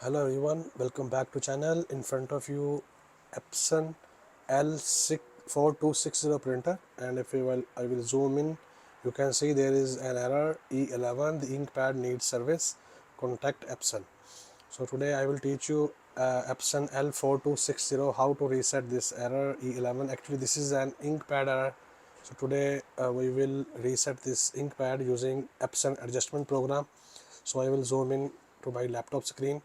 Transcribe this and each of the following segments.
Hello everyone, welcome back to channel. In front of you Epson L4260 printer, and if you will, I will zoom in, you can see there is an error E11, the ink pad needs service, contact Epson. So today I will teach you Epson L4260 how to reset this error E11. Actually this is an ink pad error. So today we will reset this ink pad using Epson adjustment program. So I will zoom in to my laptop screen,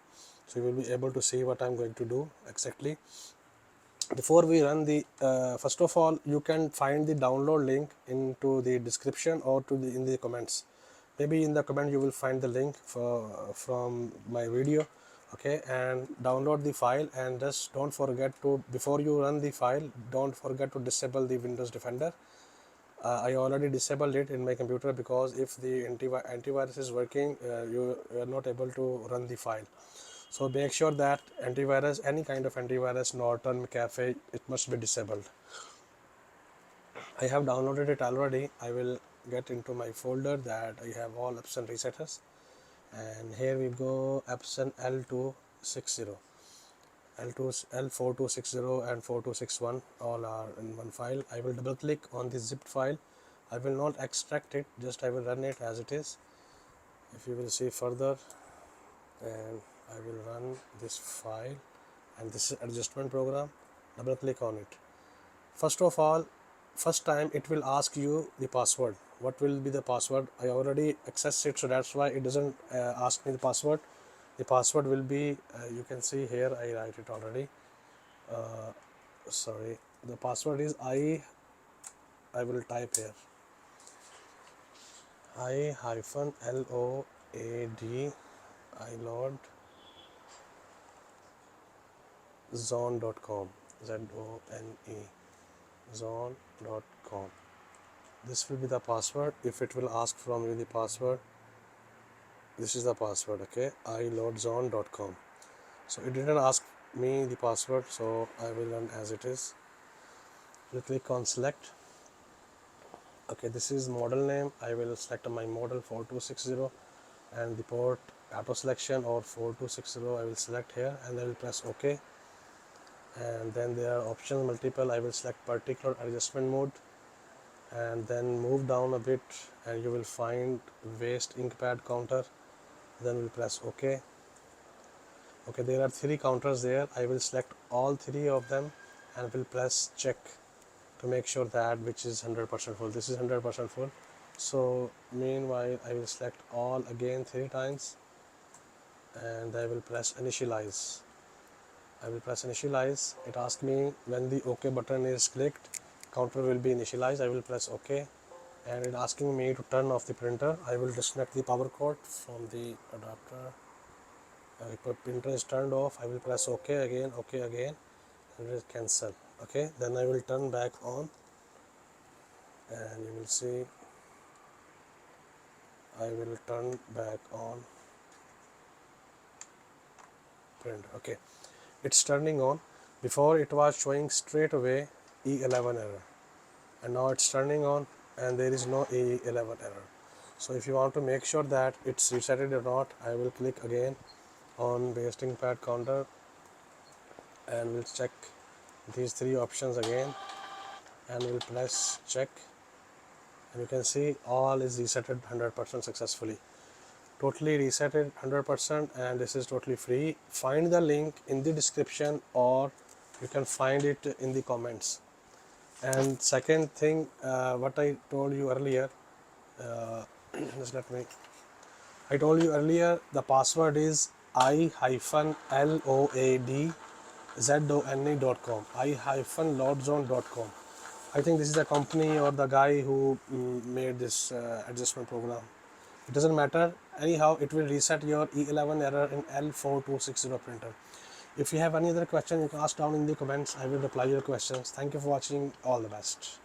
so you will be able to see what I'm going to do exactly. Before we run the first of all, you can find the download link into the description or in the comments. Maybe in the comment you will find the link from my video. Okay, and download the file, and just don't forget to, before you run the file, don't forget to disable the Windows Defender. I already disabled it in my computer, because if the antivirus is working, you are not able to run the file. So make sure that antivirus, any kind of antivirus, Norton, McAfee, it must be disabled. I have downloaded it already. I will get into my folder that I have all Epson resetters, and here we go. Epson L260, L4260 and 4261 all are in one file. I will double click on the zipped file. I will not extract it, just I will run it as it is. If you will see further, and I will run this file, and this is adjustment program. Double click on it. First of all, first time it will ask you the password. What will be the password? I already accessed it, so that's why it doesn't ask me the password. The password will be, you can see here, I write it already. Sorry, the password is I will type here I hyphen LOAD iLoad zone.com, ZONE zone.com. This will be the password. If it will ask from you the password, this is the password. Okay, iloadzone.com. So it didn't ask me the password, so I will run as it is. We'll click on select. Okay, this is model name. I will select my model 4260, and the port auto selection or 4260 I will select here, and I will press OK. And then there are options multiple. I will select particular adjustment mode, and then move down a bit, and you will find waste ink pad counter. Then we'll press OK. Okay, there are 3 counters there. I will select all 3 of them and will press check to make sure that which is 100% full. This is 100% full. So meanwhile I will select all again 3 times, and I will press initialize. I will press initialize. It asks me when the OK button is clicked, counter will be initialized. I will press OK, and it asking me to turn off the printer. I will disconnect the power cord from the adapter. If printer is turned off, I will press OK again, and it will cancel. Okay, then I will turn back on, and you will see I will turn back on print. Okay, it's turning on. Before it was showing straight away E11 error, and now it's turning on and there is no E11 error. So if you want to make sure that it's resetted or not, I will click again on wasting pad counter, and we'll check these 3 options again, and we'll press check, and you can see all is resetted 100% successfully. Totally resetted 100%, and this is totally free. Find the link in the description, or you can find it in the comments. And second thing, what I told you earlier, just let me, I told you earlier the password is I-LOADZONE.com, I-loadzone.com. I think this is the company or the guy who made this adjustment program. It doesn't matter. Anyhow, it will reset your E11 error in L4260 printer. If you have any other question, you can ask down in the comments. I will reply your questions. Thank you for watching. All the best.